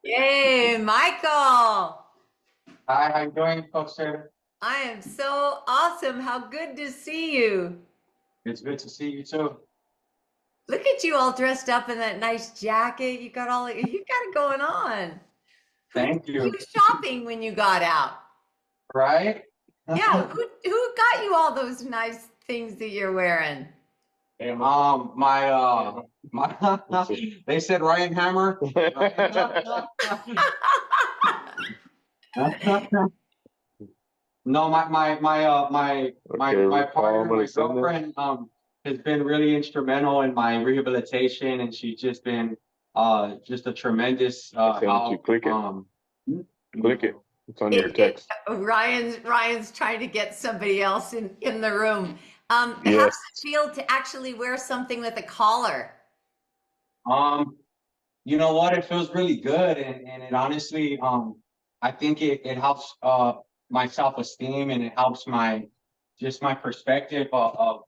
Yay, Michael. Hi, how you doing, Coach Sarah? I am so awesome. How good to see you. It's good to see you too. Look at you all dressed up in that nice jacket. You got it going on. Who took Thank you. you shopping when you got out? Right? Yeah, who got you all those nice things that you're wearing? Hey, Mom, my they said Ryan Hammer. No, my Okay, I'm partner, gonna my send them. girlfriend, has been really instrumental in my rehabilitation, and she's just been just a tremendous I send it to you. help. Click it. You Click it. know. It's on your text. Ryan's trying to get somebody else in the room. How does Yes. it feel to actually wear something with a collar? Um, You know what? It feels really good, and it honestly, I think it helps my self-esteem, and it helps my just my perspective of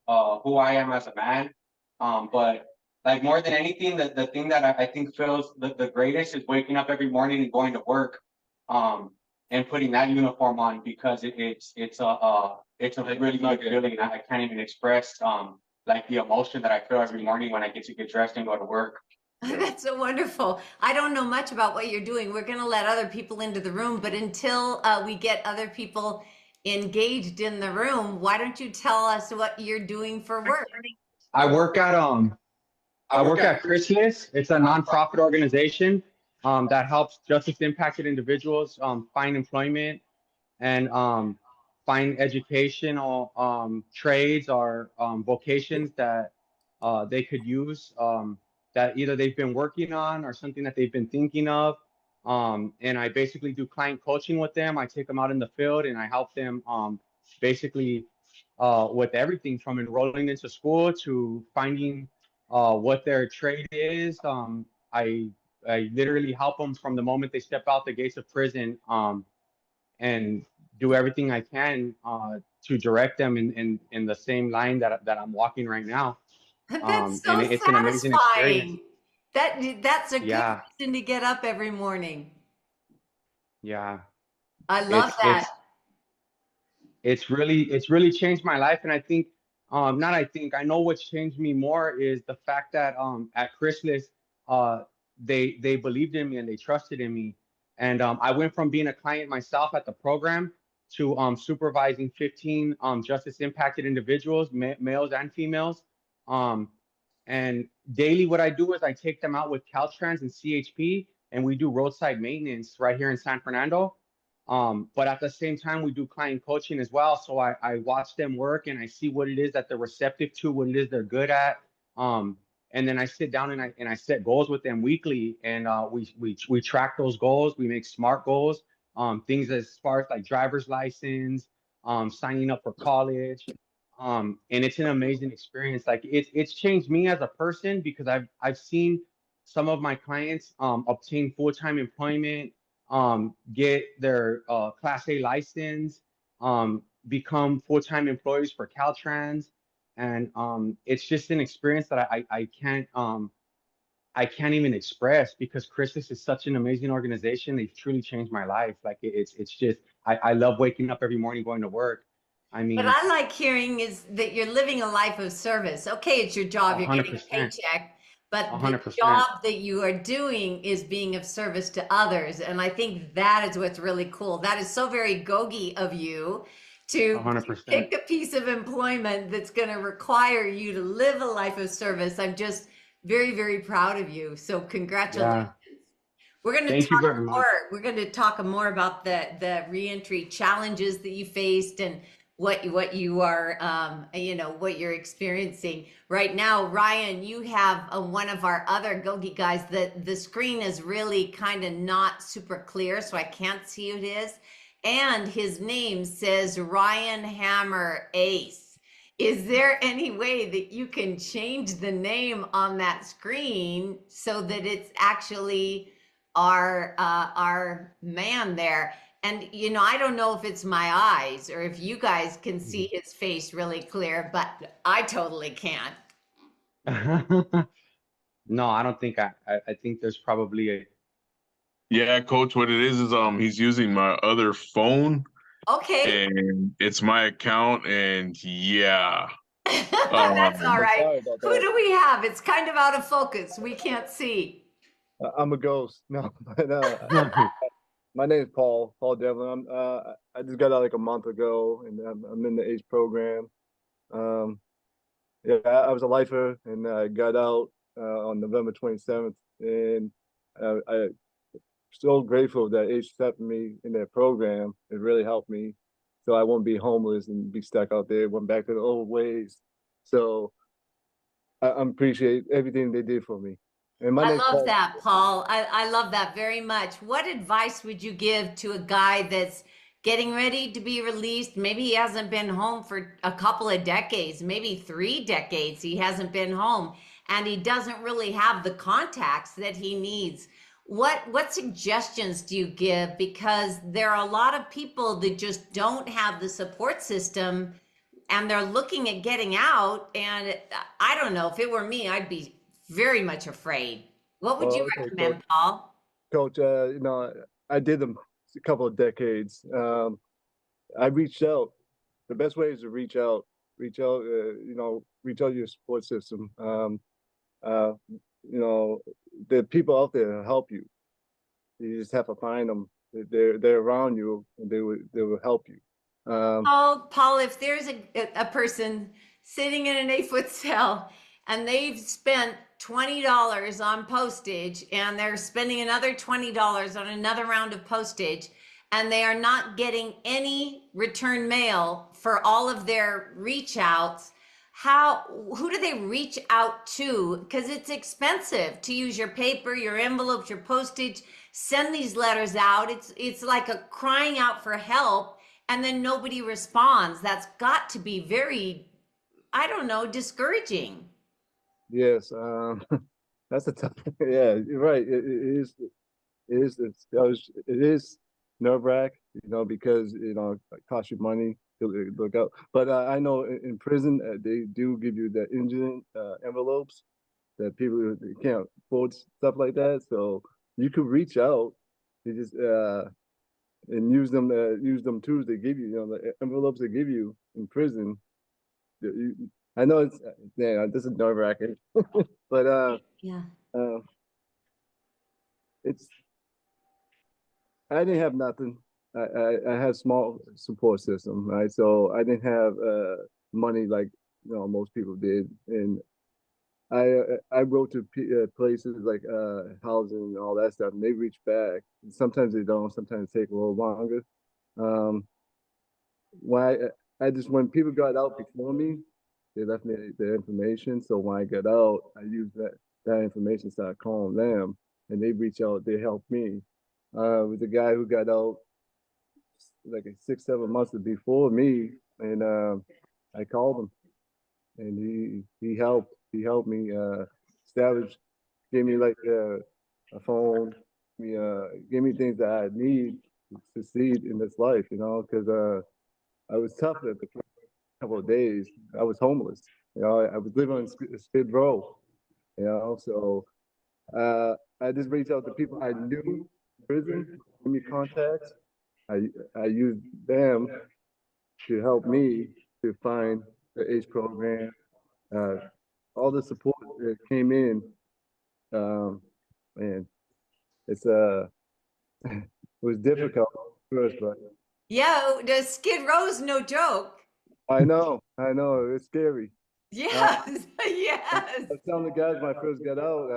who I am as a man. But like more than anything, the thing that I think feels the greatest is waking up every morning and going to work, and putting that uniform on because it's a really good feeling. I can't even express like the emotion that I feel every morning when I get to get dressed and go to work. That's so wonderful. I don't know much about what you're doing. We're going to let other people into the room, but until we get other people engaged in the room, why don't you tell us what you're doing for work? I work at Christmas. It's a nonprofit organization that helps justice impacted individuals find employment and find educational trades or vocations that they could use that either they've been working on or something that they've been thinking of. And I basically do client coaching with them. I take them out in the field and I help them basically with everything from enrolling into school to finding what their trade is. I literally help them from the moment they step out the gates of prison, and do everything I can to direct them in the same line that I'm walking right now. That's And so it's an amazing experience. satisfying. That's a good Yeah, reason to get up every morning. yeah. I love It's that. it's it's really changed my life, and I think not I think I know what's changed me more is the fact that at Christmas uh they believed in me and they trusted in me, and I went from being a client myself at the program to supervising 15 justice impacted individuals, males and females. um and daily what I do is I take them out with Caltrans and CHP, and we do roadside maintenance right here in San Fernando. But at the same time, we do client coaching as well. So I watch them work and I see what it is that they're receptive to, what it is they're good at. Um, and then I sit down and I set goals with them weekly, and we track those goals. We make SMART goals, things as far as like driver's license, signing up for college. And it's an amazing experience. Like it's changed me as a person because I've seen some of my clients obtain full-time employment, get their Class A license, become full-time employees for Caltrans, and it's just an experience that I can't even express because Christus is such an amazing organization. They've truly changed my life. Like it's just I love waking up every morning going to work. I What mean, I like hearing is that you're living a life of service. Okay, it's your job, a you're hundred getting a percent, paycheck, a but the hundred percent. job that you are doing is being of service to others. And I think that is what's really cool. That is so very Gogi of you A hundred to percent. pick a piece of employment that's going to require you to live a life of service. I'm just very, very proud of you. So congratulations. Yeah. We're going to Thank you talk very more. much. We're going to talk more about the reentry challenges that you faced and what you are what you're experiencing right now. Ryan, you have one of our other Gogi guys. The screen is really kind of not super clear, so I can't see who it is. And his name says Ryan Hammer Ace. Is there any way that you can change the name on that screen so that it's actually our man there? And I don't know if it's my eyes or if you guys can see his face really clear, but I totally can't. No, I don't think I think there's probably Yeah, coach, what it is he's using my other phone Okay. and it's my account and yeah. That's all Um I'm right. sorry about Who that. do we have? It's kind of out of focus. We can't see. I'm a ghost. No, but my name is Paul Devlin. I just got out like a month ago, and I'm in the ACE program. Um, yeah, I was a lifer, and I got out on November 27th, and I'm so grateful that ACE accepted me in their program. It really helped me, so I won't be homeless and be stuck out there. Went back to the old ways. So I appreciate everything they did for me. And my I name's love Paul. that, Paul. I love that very much. What advice would you give to a guy that's getting ready to be released? Maybe he hasn't been home for a couple of decades, maybe 3 decades he hasn't been home, and he doesn't really have the contacts that he needs. What suggestions do you give? Because there are a lot of people that just don't have the support system and they're looking at getting out. And I don't know, if it were me, I'd be very much afraid. What would you Oh, okay, coach. recommend, Paul? Coach, I did them a couple of decades. I reached out. The best way is to reach out. Reach out to your support system. Uh, there are people out there to help you. You just have to find them. They're around you, and they will help you. Um, Paul, if there's a person sitting in an 8 foot cell and they've spent $20 on postage and they're spending another $20 on another round of postage and they are not getting any return mail for all of their reach outs, who do they reach out to? Because it's expensive to use your paper, your envelopes, your postage, send these letters out. It's like a crying out for help and then nobody responds. That's got to be very, I don't know, discouraging. yes, that's a tough. Yeah, you're right. It is. It is. It is nerve-wrack, because it costs you money to look out. But I know in prison they do give you the engine envelopes that people they can't afford stuff like that. So you could reach out. You just and use them tools they give you. The envelopes they give you in prison. I know it's yeah. This is nerve-wracking, but Yeah. uh, it's I didn't have nothing. I had small support system, right? So I didn't have money like most people did, and I wrote to places like housing and all that stuff, and they reach back. Sometimes they don't. Sometimes it take a little longer. Um, why I just when people got out before me, they left me their information. So when I got out, I used that information, started calling them, and they reach out. They help me. With the guy who got out like 6, 7 months before me, and I called him, and he helped. He helped me establish, gave me like a phone, gave me things that I need to succeed in this life. Because I was tough at the first couple of days. I was homeless. I was living on Skid Row. So I just reached out to people I knew in prison, give me contacts. I used them to help me to find the ACE program. Uh, all the support that came in, um, and it's it was difficult at first, but Yeah, the Skid Row's no joke. I know, it's scary. Uh, Yes, I yes. was telling the guys when I first got out,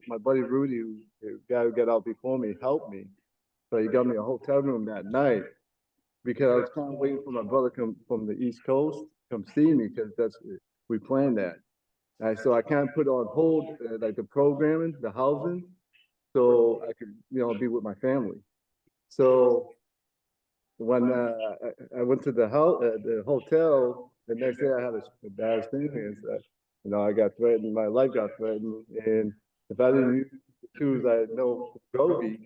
my buddy Rudy, the guy who got out before me, helped me. So he got me a hotel room that night because I was kind of waiting for my brother come from the East Coast, come see me because we planned that. So I kind of put on hold like the programming, the housing, so I could be with my family. So when I went to the hotel, the next day I had a bad experience. I got threatened, my life got threatened, and if I didn't use the tools I know from GOGI,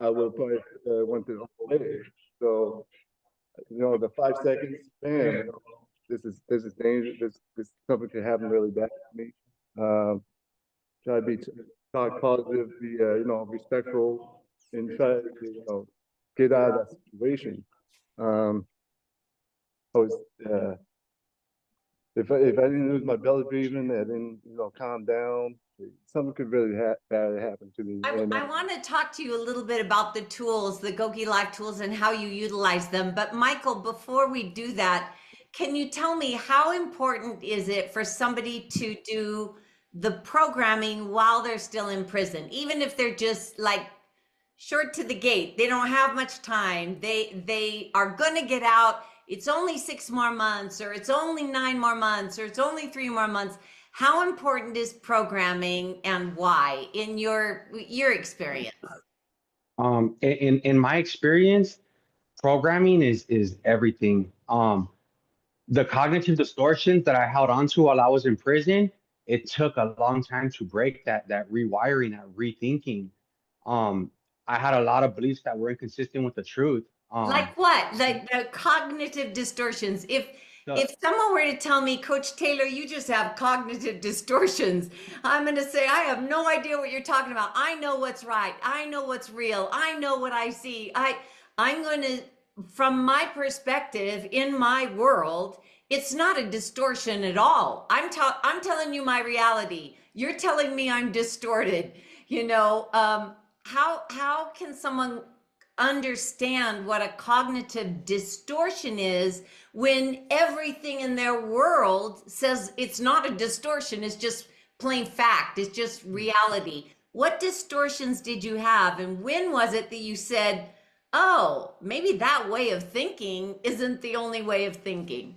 I would have probably went to the whole way. So the 5 seconds, bam, this is dangerous. This something could happen really bad to me. Um, try to be talk positive, be respectful, and try to get out of that situation. I was if I didn't lose my belly breathing, I didn't calm down, something could really bad happen to me. I want to talk to you a little bit about the tools, the GOGI Life Tools, and how you utilize them. But Michael, before we do that, can you tell me how important is it for somebody to do the programming while they're still in prison, even if they're just like short to the gate, they don't have much time, they are going to get out, it's only 6 more months, or it's only 9 more months, or it's only 3 more months? How important is programming, and why, in your experience? In my experience, programming is everything. The cognitive distortions that I held on to while I was in prison, it took a long time to break that rewiring, that rethinking. Um, I had a lot of beliefs that were inconsistent with the truth. Like what? Like the cognitive distortions. So If someone were to tell me, Coach Taylor, you just have cognitive distortions, I'm going to say, I have no idea what you're talking about. I know what's right. I know what's real. I know what I see. I'm going to, from my perspective in my world, it's not a distortion at all. I'm telling you my reality. You're telling me I'm distorted. How can someone understand what a cognitive distortion is when everything in their world says it's not a distortion, it's just plain fact, it's just reality? What distortions did you have, and when was it that you said, oh, maybe that way of thinking isn't the only way of thinking?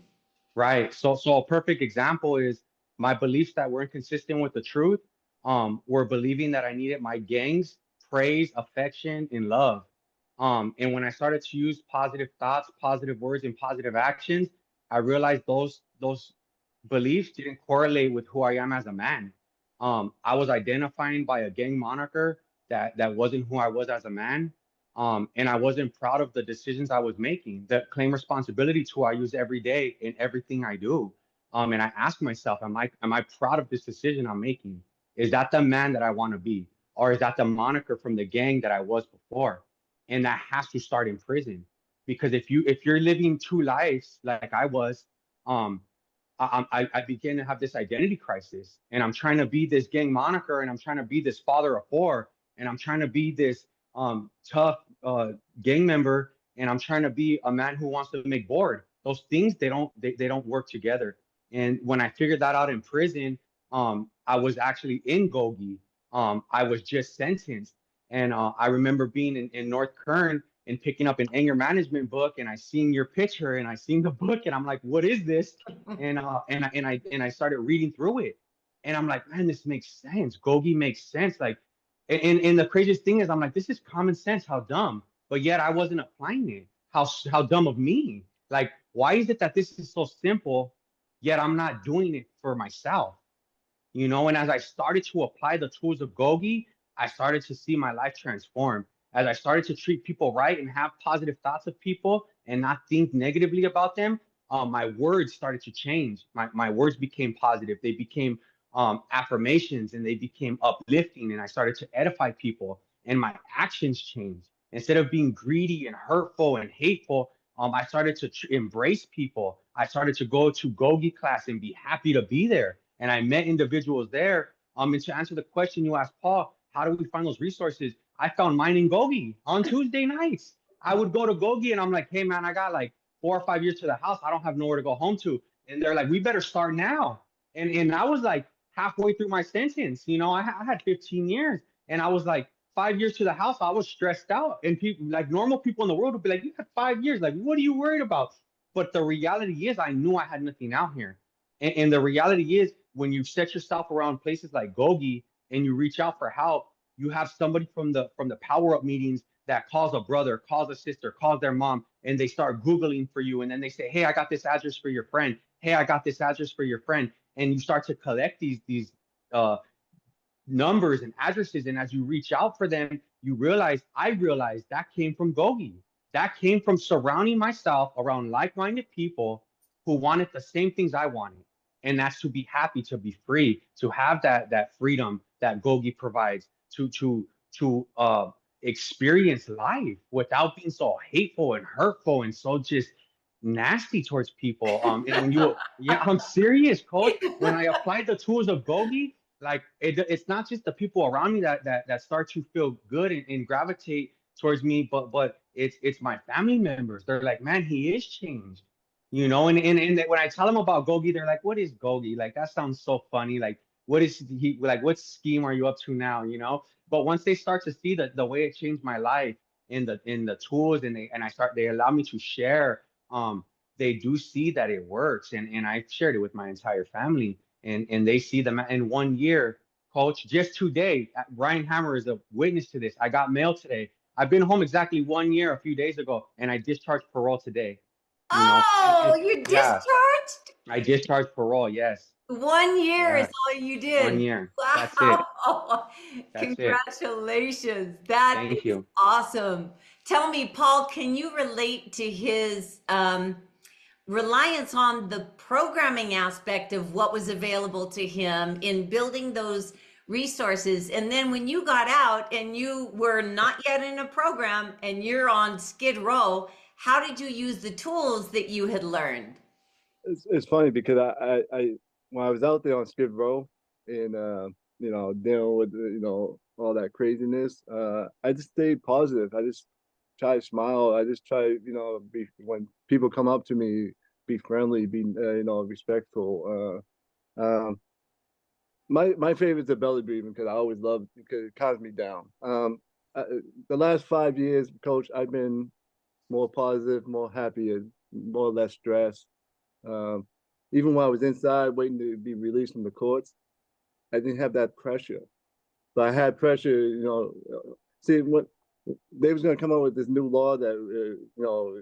right. So a perfect example is my beliefs that were inconsistent with the truth. Were believing that I needed my gang's praise, affection, and love. And when I started to use positive thoughts, positive words, and positive actions, I realized those beliefs didn't correlate with who I am as a man. I was identifying by a gang moniker that wasn't who I was as a man. And I wasn't proud of the decisions I was making that claim responsibility to I use every day in everything I do. And I ask myself, am I proud of this decision I'm making? Is that the man that I want to be? Or is that the moniker from the gang that I was before? And that has to start in prison. Because if you're living two lives like I was, um, I began to have this identity crisis, and I'm trying to be this gang moniker, and I'm trying to be this father of four, and I'm trying to be this tough gang member, and I'm trying to be a man who wants to make board. Those things they don't work together. And when I figured that out in prison, I was actually in GOGI. I was just sentenced, and I remember being in North Kern and picking up an anger management book, and I seen your picture, and I seen the book, and I'm like, what is this? And I started reading through it, and I'm like, man, this makes sense. GOGI makes sense. Like, and the craziest thing is, I'm like, this is common sense. How dumb, but yet I wasn't applying it. How dumb of me. Like, why is it that this is so simple, yet I'm not doing it for myself? And as I started to apply the tools of GOGI, I started to see my life transform. As I started to treat people right and have positive thoughts of people and not think negatively about them, my words started to change. My words became positive. They became affirmations, and they became uplifting. And I started to edify people, and my actions changed. Instead of being greedy and hurtful and hateful, I started to embrace people. I started to go to GOGI class and be happy to be there. And I met individuals there. And to answer the question you asked, Paul, how do we find those resources? I found mine in GOGI on Tuesday nights. I would go to GOGI, and I'm like, hey, man, I got like 4 or 5 years to the house. I don't have nowhere to go home to. And they're like, we better start now. And I was like halfway through my sentence. I had 15 years, and I was like 5 years to the house. I was stressed out. And people, like normal people in the world, would be like, you had 5 years. Like, what are you worried about? But the reality is, I knew I had nothing out here. And the reality is, when you set yourself around places like GOGI and you reach out for help, you have somebody from the power up meetings that calls a brother, calls a sister, calls their mom, and they start Googling for you. And then they say, hey, I got this address for your friend. Hey, I got this address for your friend. And you start to collect these numbers and addresses. And as you reach out for them, I realized that came from GOGI. That came from surrounding myself around like-minded people who wanted the same things I wanted. And that's to be happy, to be free, to have that freedom, that GOGI provides to experience life without being so hateful and hurtful and so just nasty towards people. And when you, yeah, I'm serious, coach. When I applied the tools of GOGI, like it's not just the people around me that start to feel good and gravitate towards me, but it's my family members. They're like, man, he is changed, you know. And when I tell them about GOGI, they're like, what is GOGI? Like that sounds so funny. Like what is he like? What scheme are you up to now? You know. But once they start to see the way it changed my life in the tools and they allow me to share, they do see that it works, and I shared it with my entire family, and they see them in 1 year, coach. Just today, Ryan Hammer is a witness to this. I got mail today. I've been home exactly 1 year a few days ago, and I discharged parole today. You know, and Oh, you yeah, discharged? I discharged parole. Yes, 1 year is yes, all you one did. year. That's it. Wow. That's it. Congratulations. That Thank is you. awesome. Tell me, Paul, can you relate to his reliance on the programming aspect of what was available to him in building those resources? And then when you got out and you were not yet in a program and you're on Skid Row, how did you use the tools that you had learned? It's funny because I when I was out there on Skid Row and you know, dealing with you know, all that craziness, I just stayed positive. I just try to smile. I just try, you know, be when people come up to me, be friendly, be you know, respectful. My favorite is the belly breathing because I always love because it calms me down. I, the last 5 years, coach, I've been more positive, more happier, more or less stressed. Um, Even when I was inside waiting to be released from the courts, I didn't have that pressure. But I had pressure, you know. See, what they was going to come up with this new law that, you know,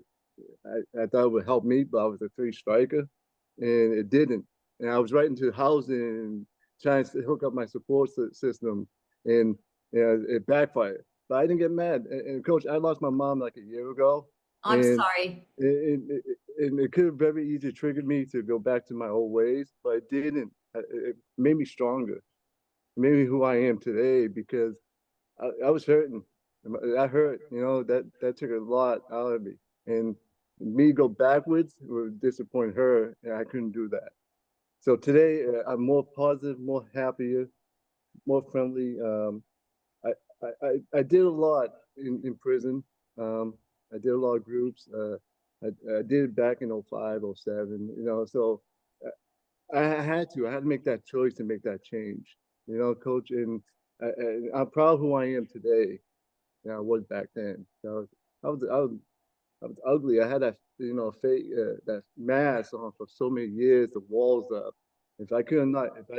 I thought would help me, but I was a three striker, and it didn't. And I was right into housing and trying to hook up my support system, and you know, it backfired. But I didn't get mad. And coach, I lost my mom like a year ago, I'm and sorry. it could have very easily triggered me to go back to my old ways, but it didn't. It made me stronger. It made me who I am today because I was hurting. I hurt, you know, that took a lot out of me. And me go backwards would disappoint her, and I couldn't do that. So today I'm more positive, more happier, more friendly. I, I did a lot in prison. I did a lot of groups. I did it back in 05, 07, you know, so I had to make that choice and make that change, you know, coach. And I'm proud of who I am today. You know, I was back then. So I was ugly. I had that, you know, fake, that mask on for so many years, the walls up. If I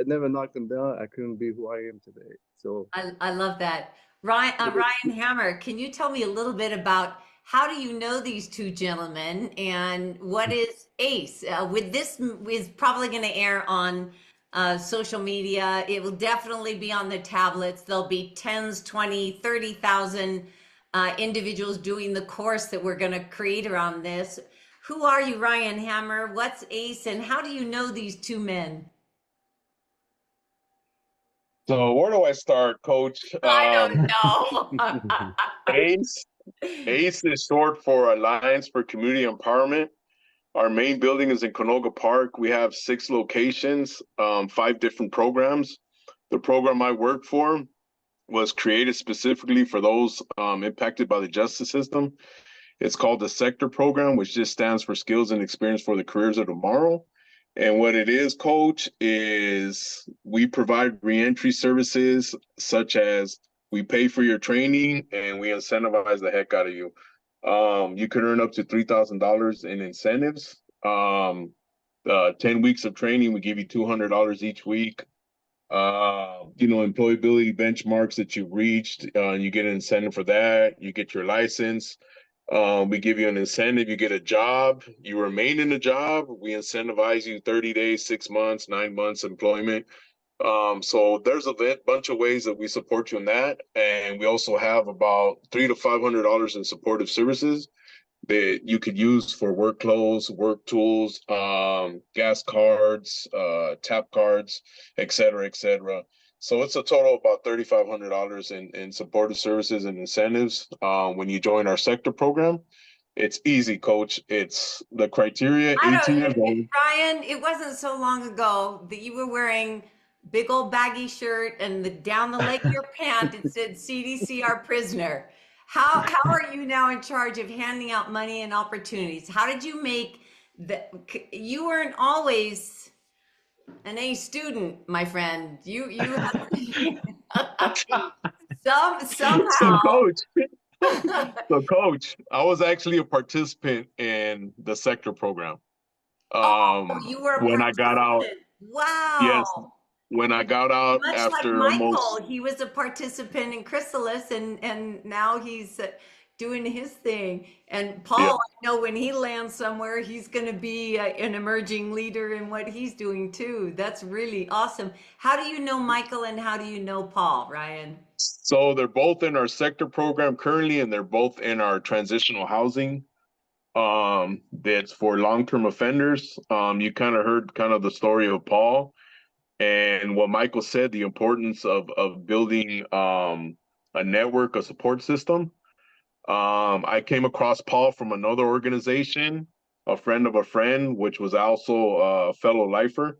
never knocked them down, I couldn't be who I am today. So I love that. Ryan, Ryan Hammer, can you tell me a little bit about how do you know these two gentlemen and what is ACE? With this is probably going to air on social media. It will definitely be on the tablets. There'll be tens, 20, 30,000 individuals doing the course that we're going to create around this. Who are you, Ryan Hammer? What's ACE and how do you know these two men? So where do I start, Coach? I don't know. ACE. ACE is short for Alliance for Community Empowerment. Our main building is in Canoga Park. We have 6 locations, 5 different programs. The program I work for was created specifically for those impacted by the justice system. It's called the Sector Program, which just stands for Skills and Experience for the Careers of Tomorrow. And what it is, Coach, is we provide reentry services such as we pay for your training and we incentivize the heck out of you. You can earn up to $3,000 in incentives. 10 weeks of training, we give you $200 each week. You know, employability benchmarks that you reached, you get an incentive for that. You get your license. We give you an incentive. You get a job. You remain in the job. We incentivize you 30 days, 6 months, 9 months employment. So there's a bunch of ways that we support you in that. And we also have about $300 to $500 in supportive services that you could use for work clothes, work tools, gas cards, tap cards, et cetera, et cetera. So it's a total of about $3,500 in supportive services and incentives. When you join our sector program, it's easy, coach. It's the criteria, I 18 don't, years old. Ryan, it wasn't so long ago that you were wearing big old baggy shirt and down the leg of your pant it said CDCR prisoner. How are you now in charge of handing out money and opportunities? How did you make you weren't always an A student, my friend. You So, somehow. coach, I was actually a participant in the sector program. Oh, you were a When I got out, participant. yes, Wow. when I got out Much like after almost, Michael, he was a participant in Chrysalis, and now he's doing his thing. And yeah. Paul, I know when he lands somewhere, he's going to be an emerging leader in what he's doing too. That's really awesome. How do you know Michael and how do you know Paul, Ryan? So they're both in our sector program currently, and they're both in our transitional housing. That's for long-term offenders. You kind of heard kind of the story of Paul and what Michael said, the importance of building a network, a support system. I came across Paul from another organization, a friend of a friend, which was also a fellow lifer.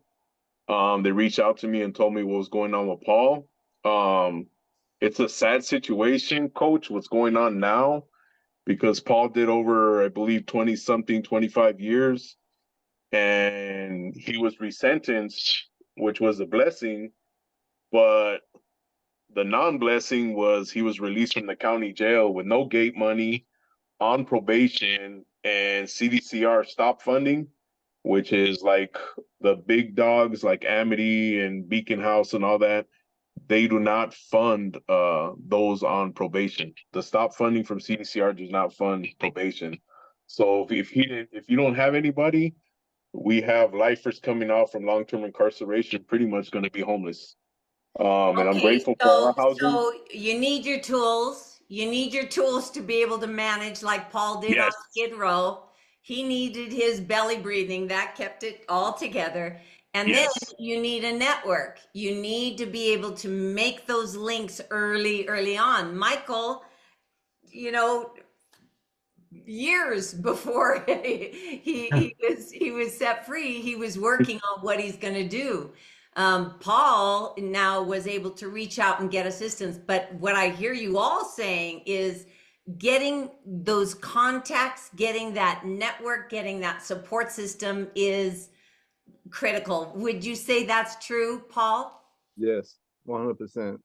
They reached out to me and told me what was going on with Paul. It's a sad situation, coach, what's going on now, because Paul did over, I believe, 20 something, 25 years, and he was resentenced, which was a blessing. But the non-blessing was he was released from the county jail with no gate money, on probation, and CDCR stopped funding, which is like the big dogs like Amity and Beacon House and all that. They do not fund those on probation. The stop funding from CDCR does not fund probation. So if you don't have anybody, we have lifers coming out from long-term incarceration pretty much going to be homeless. And I'm Okay, grateful for our so housing. you need your tools. You need your tools to be able to manage like Paul did on Yes, Skid Row. He needed his belly breathing. That kept it all together. And then yes. you need a network. You need to be able to make those links early on. Michael, you know, years before he was set free, he was working on what he's going to do. Paul now was able to reach out and get assistance, but what I hear you all saying is getting those contacts, getting that network, getting that support system is critical. Would you say that's true, Paul? Yes, 100%.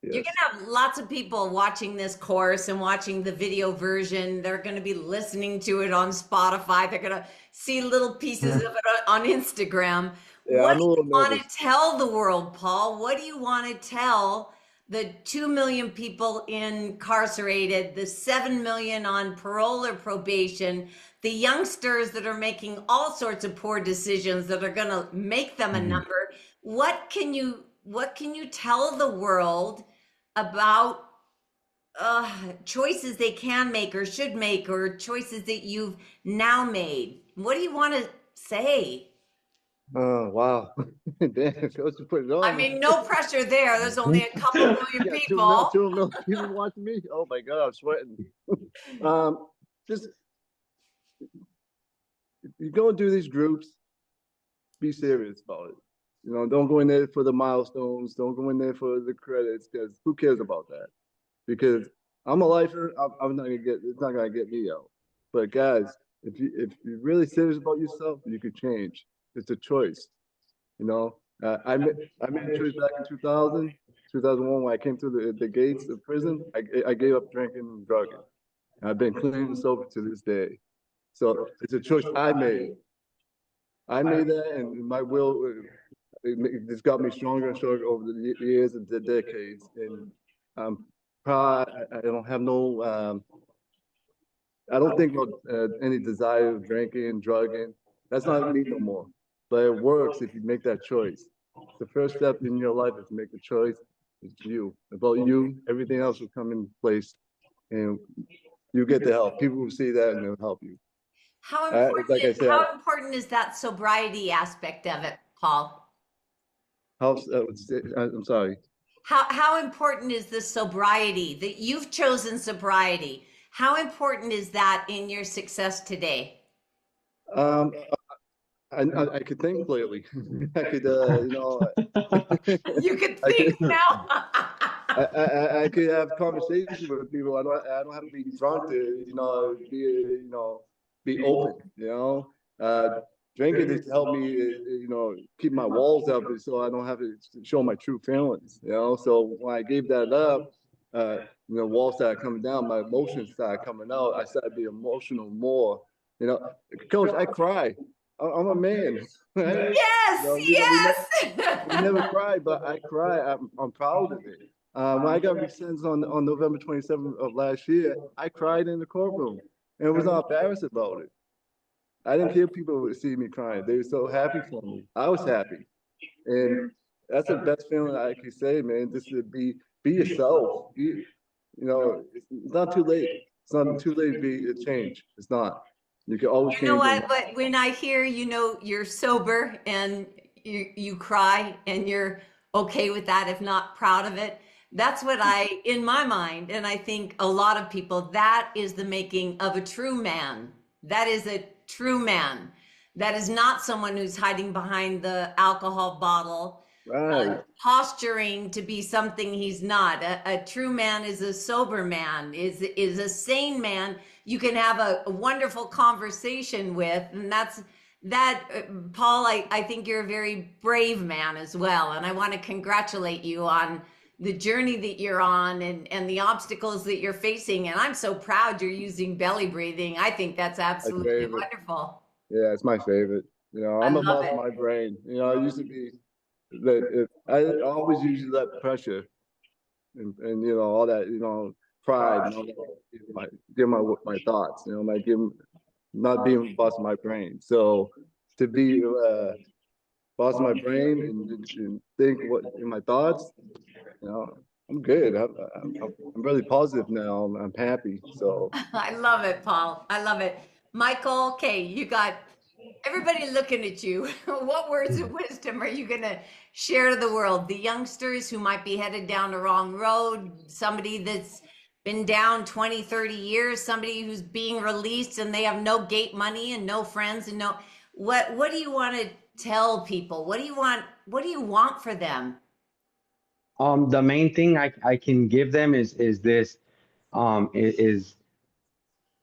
You're Yes. going to have lots of people watching this course and watching the video version. They're going to be listening to it on Spotify. They're going to see little pieces of it on Instagram. Yeah, What I'm a do little you want nervous. to tell the world, Paul? What do you want to tell the 2 million people incarcerated, the 7 million on parole or probation, the youngsters that are making all sorts of poor decisions that are going to make them a number? What can you tell the world about choices they can make or should make, or choices that you've now made? What do you want to say? Oh, wow. Damn, Coach, you put it I on me. mean, no pressure there. There's only a couple million Yeah, people. 2 million people watching me. Oh my God, I'm sweating. Just if you go and do these groups, be serious about it. You know, don't go in there for the milestones. Don't go in there for the credits, because who cares about that? Because I'm a lifer. I'm not gonna get. It's not gonna get me out. But guys, if you're really serious about yourself, you could change. It's a choice. You know, I made a choice back in 2000, 2001 when I came through the gates of prison. I gave up drinking and drugging. I've been clean and sober to this day. So it's a choice I made. I made that, and my will it's got me stronger and stronger over the years and the decades. And I'm proud. I don't have no. I don't think about any desire of drinking, drugging. That's not me no more. But it works if you make that choice. The first step in your life is to make a choice. It's you. About you, everything else will come in place, and you get the help. People will see that and they'll help you. How Like I important, said, how important is that sobriety aspect of it, Paul? I'm sorry. How important is the sobriety that you've chosen sobriety? How important is that in your success today? Um, I could think clearly. I could, You could I could, think now. I could have conversations with people. I don't have to be drunk to, be open. Drinking has helped me, keep my walls up, so I don't have to show my true feelings. So when I gave that up, walls started coming down, my emotions started coming out. I started being emotional more. You know, Coach, I cry. I'm a man, right? Yes, We never yes. cry, but I cry. I'm proud of it. When I got resentenced on November 27th of last year, I cried in the courtroom and was not embarrassed about it. I didn't care if people would see me crying. They were so happy for me. I was happy. And that's the best feeling I can say, man. Just to be yourself. It's not too late. It's not too late to be a change. It's not. You can always You know change your what? mind. But when I hear, you're sober and you cry and you're okay with that, if not proud of it, that's what in my mind, and I think a lot of people, that is the making of a true man. That is a true man. That is not someone who's hiding behind the alcohol bottle, Right. posturing to be something he's not. A true man is a sober man, is a sane man you can have a wonderful conversation with. And Paul, I think you're a very brave man as well. And I want to congratulate you on the journey that you're on and the obstacles that you're facing. And I'm so proud you're using belly breathing. I think that's My absolutely favorite. wonderful. Yeah, it's my favorite. I I'm a love boss of it. my brain. I used to be that I always usually let pressure and all that, pride and all that give my thoughts, not being boss of my brain. So to be boss of my brain and think what in my thoughts, I'm good. I'm really positive now. I'm happy. So I love it, Paul. I love it. Michael, okay, you got everybody looking at you. What words of wisdom are you going to share to the world? The youngsters who might be headed down the wrong road, somebody that's been down 20, 30 years, somebody who's being released and they have no gate money and no friends and no what do you want to tell people? What do you want for them? The main thing I can give them is this, is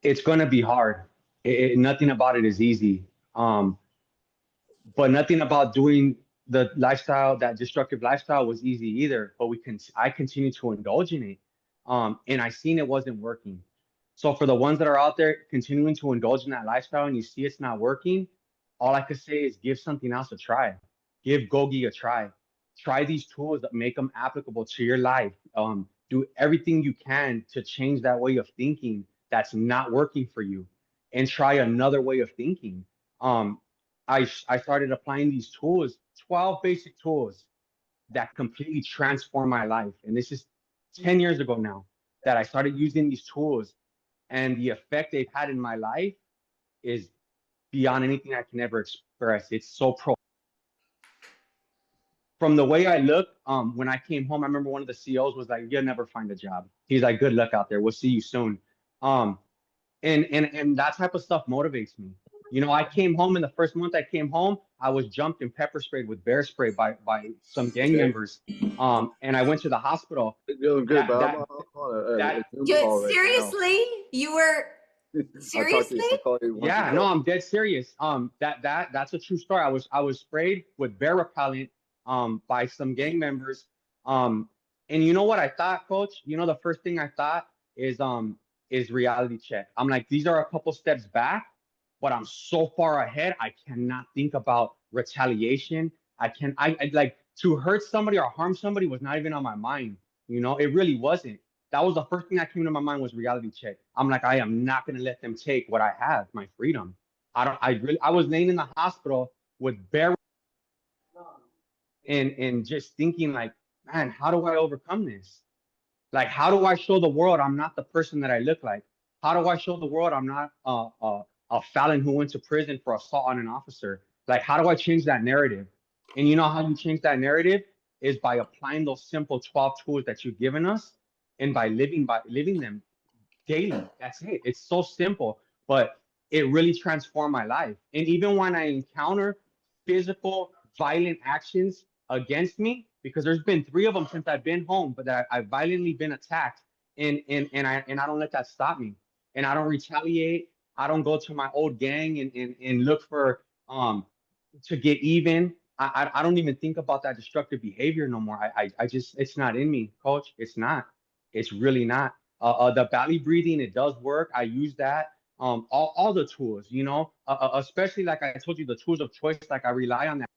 it's going to be hard. Nothing about it is easy. But nothing about doing the lifestyle, that destructive lifestyle, was easy either. But I continue to indulge in it. And I seen it wasn't working. So for the ones that are out there continuing to indulge in that lifestyle and you see it's not working, all I could say is give something else a try. Give GOGI a try. Try these tools that make them applicable to your life. Do everything you can to change that way of thinking that's not working for you, and try another way of thinking. Um, I started applying these tools, 12 basic tools that completely transformed my life. And this is 10 years ago now that I started using these tools, and the effect they've had in my life is beyond anything I can ever express. It's so pro. From the way I look, when I came home, I remember one of the CEOs was like, "You'll never find a job." He's like, "Good luck out there. We'll see you soon." Um, and that type of stuff motivates me. I came home, in the first month I came home, I was jumped and pepper sprayed with bear spray by some gang okay, members. And I went to the hospital. you're doing good, That but I'm that on a that Zoom call right now. Seriously? You were I'll talk to you. seriously? I'll call you once Yeah, it's no, over. I'm dead serious. That's a true story. I was sprayed with bear repellent by some gang members. And you know what I thought, coach? The first thing I thought is reality check. I'm like, these are a couple steps back, but I'm so far ahead. I cannot think about retaliation. I like, to hurt somebody or harm somebody was not even on my mind. It really wasn't. That was the first thing that came to my mind, was reality check. I'm like, I am not going to let them take what I have, my freedom. I was laying in the hospital with bare, and just thinking like, man, how do I overcome this? Like, how do I show the world I'm not the person that I look like? How do I show the world I'm not a felon who went to prison for assault on an officer? Like, how do I change that narrative? And you know how you change that narrative is by applying those simple 12 tools that you've given us and by living them daily. That's it. It's so simple, but it really transformed my life. And even when I encounter physical, violent actions against me, because there's been 3 of them since I've been home, but that I've violently been attacked, and I don't let that stop me, and I don't retaliate. I don't go to my old gang and look for to get even. I don't even think about that destructive behavior no more. I just, it's not in me, coach. It's not. It's really not. The belly breathing, it does work. I use that. All the tools, you know, especially like I told you, the tools of choice. Like I rely on that.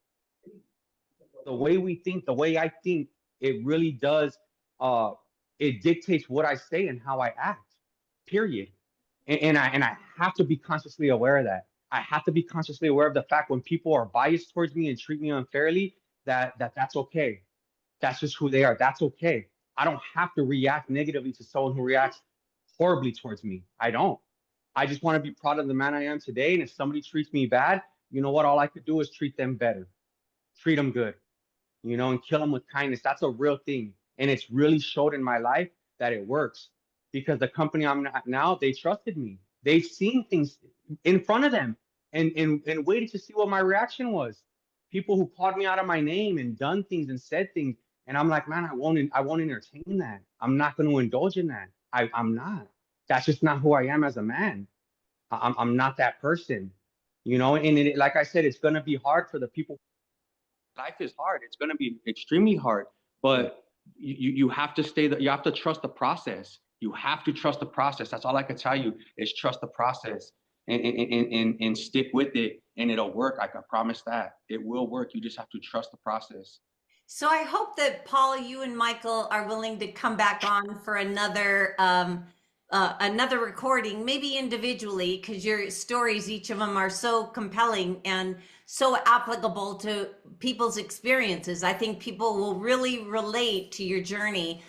The way we think, the way I think, it really does. It dictates what I say and how I act. Period. And I have to be consciously aware of that. I have to be consciously aware of the fact when people are biased towards me and treat me unfairly, that's okay. That's just who they are. That's okay. I don't have to react negatively to someone who reacts horribly towards me. I don't. I just want to be proud of the man I am today. And if somebody treats me bad, you know what? All I could do is treat them better, treat them good, you know, and kill them with kindness. That's a real thing. And it's really showed in my life that it works because the company I'm at now, they trusted me. They've seen things in front of them and waited to see what my reaction was. People who called me out of my name and done things and said things. And I'm like, man, I won't entertain that. I'm not going to indulge in that. I'm not. That's just not who I am as a man. I'm not that person, you know. And like I said, it's going to be hard for the people. Life is hard. It's going to be extremely hard, but you have to you have to trust the process. You have to trust the process. That's all I can tell you is trust the process and stick with it, and it'll work. I can promise that it will work. You just have to trust the process. So I hope that Paul, you and Michael are willing to come back on for another recording, maybe individually, because your stories, each of them, are so compelling and so applicable to people's experiences. I think people will really relate to your journey.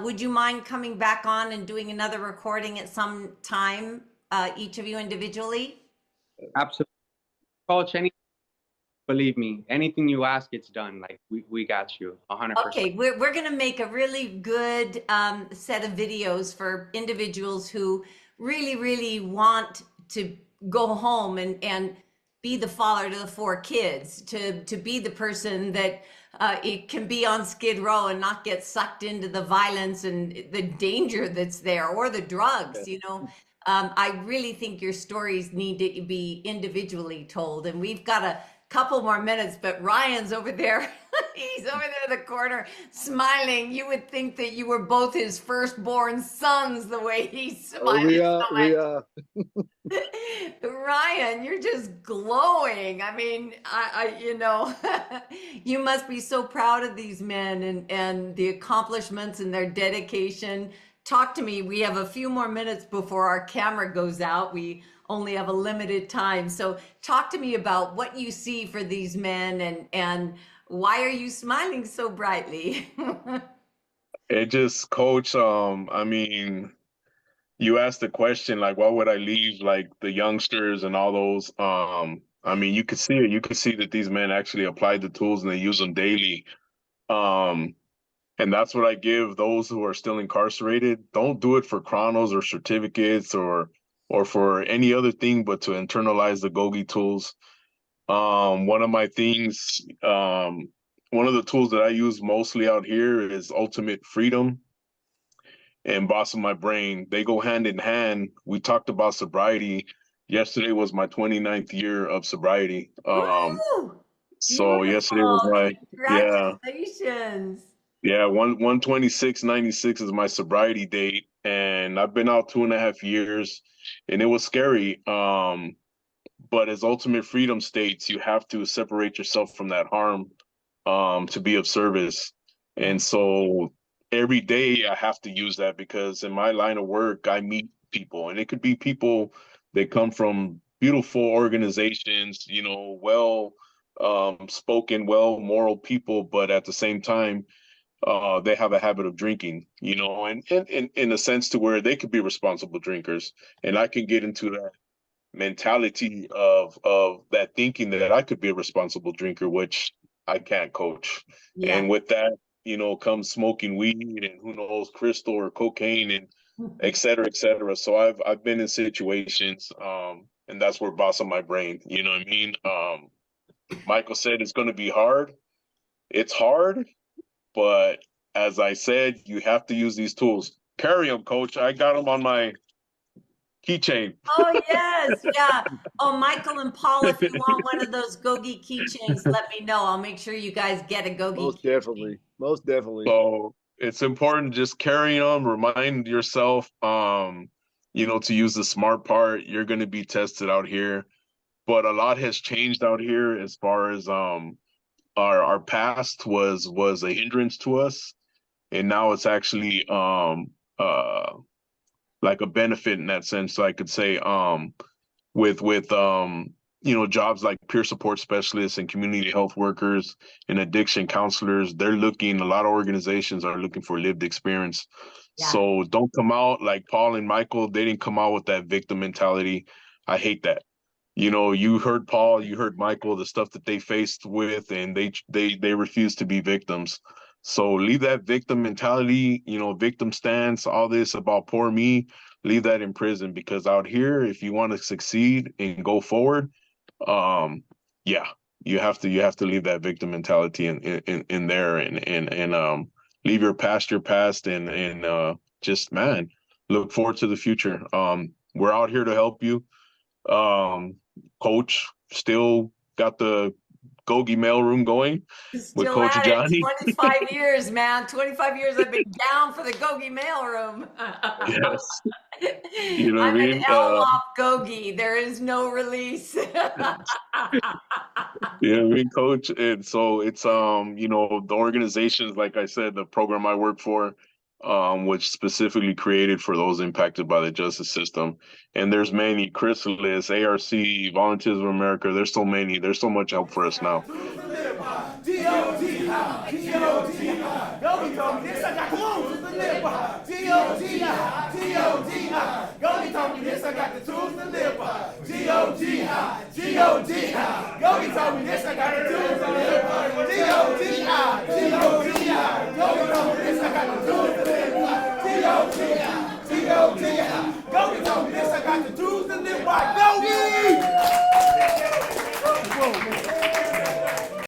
Would you mind coming back on and doing another recording at some time, each of you individually? Absolutely, Coach. Believe me, anything you ask, it's done. Like we got you 100%. Okay, we're gonna make a really good set of videos for individuals who really want to go home and be the father to the 4 kids, to be the person that it can be on Skid Row and not get sucked into the violence and the danger that's there, or the drugs, you know. I really think your stories need to be individually told, and we've got a couple more minutes, but Ryan's over there. He's over there in the corner smiling. You would think that you were both his firstborn sons, the way he's smiling. We are. Ryan, you're just glowing. I mean, you know, you must be so proud of these men and the accomplishments and their dedication. Talk to me. We have a few more minutes before our camera goes out. We only have a limited time. So talk to me about what you see for these men and why are you smiling so brightly? It just, Coach, I mean, you asked the question, like, why would I leave, like, the youngsters and all those? I mean, you could see it. You could see that these men actually applied the tools and they use them daily. And that's what I give those who are still incarcerated. Don't do it for chronos or certificates or for any other thing, but to internalize the GOGI tools. One of my things, one of the tools that I use mostly out here is Ultimate Freedom and Boss of My Brain. They go hand in hand. We talked about sobriety. Yesterday was my 29th year of sobriety. So yesterday was my, congratulations. Yeah, 1/26/96 is my sobriety date, and I've been out 2.5 years, and it was scary. But as Ultimate Freedom states, you have to separate yourself from that harm, to be of service. And so every day I have to use that because in my line of work, I meet people, and it could be people that come from beautiful organizations, you know, well spoken, well moral people, but at the same time, they have a habit of drinking, you know, and in a sense to where they could be responsible drinkers. And I can get into that mentality of that thinking that I could be a responsible drinker, which I can't coach. Yeah. And with that, you know, comes smoking weed and who knows, crystal or cocaine and et cetera, et cetera. So I've been in situations, and that's where boss on my brain, you know what I mean? Michael said it's going to be hard. It's hard, but as I said, you have to use these tools. Carry them, coach. I got them on my keychain. Oh yes, yeah. Oh, Michael and Paul, if you want one of those GOGI keychains, let me know. I'll make sure you guys get a GOGI Most keychain. definitely. Most definitely. So it's important just carry them, remind yourself, you know, to use the smart part. You're going to be tested out here, but a lot has changed out here as far as our past was a hindrance to us, and now it's actually like a benefit in that sense. So I could say with you know, jobs like peer support specialists and community health workers and addiction counselors, they're looking, a lot of organizations are looking for lived experience. Yeah. So don't come out like Paul and Michael, they didn't come out with that victim mentality. I hate that. You know, you heard Paul, you heard Michael, the stuff that they faced with, and they refuse to be victims. So leave that victim mentality, you know, victim stance, all this about poor me, leave that in prison, because out here, if you want to succeed and go forward, yeah, you have to leave that victim mentality in there, and leave your past and just, man, look forward to the future. We're out here to help you. Coach still got the GOGI mailroom going with Still Coach at it. Johnny. 25 years, man. 25 years I've been down for the GOGI mailroom. Yes, you know what I I'm an mean. LWOP GOGI. There is no release. Yeah, I mean, coach. And so it's you know, the organizations, like I said, the program I work for, which specifically created for those impacted by the justice system. And there's many, Chrysalis, ARC, Volunteers of America. There's so many. There's so much help for us now. GOGI told me this,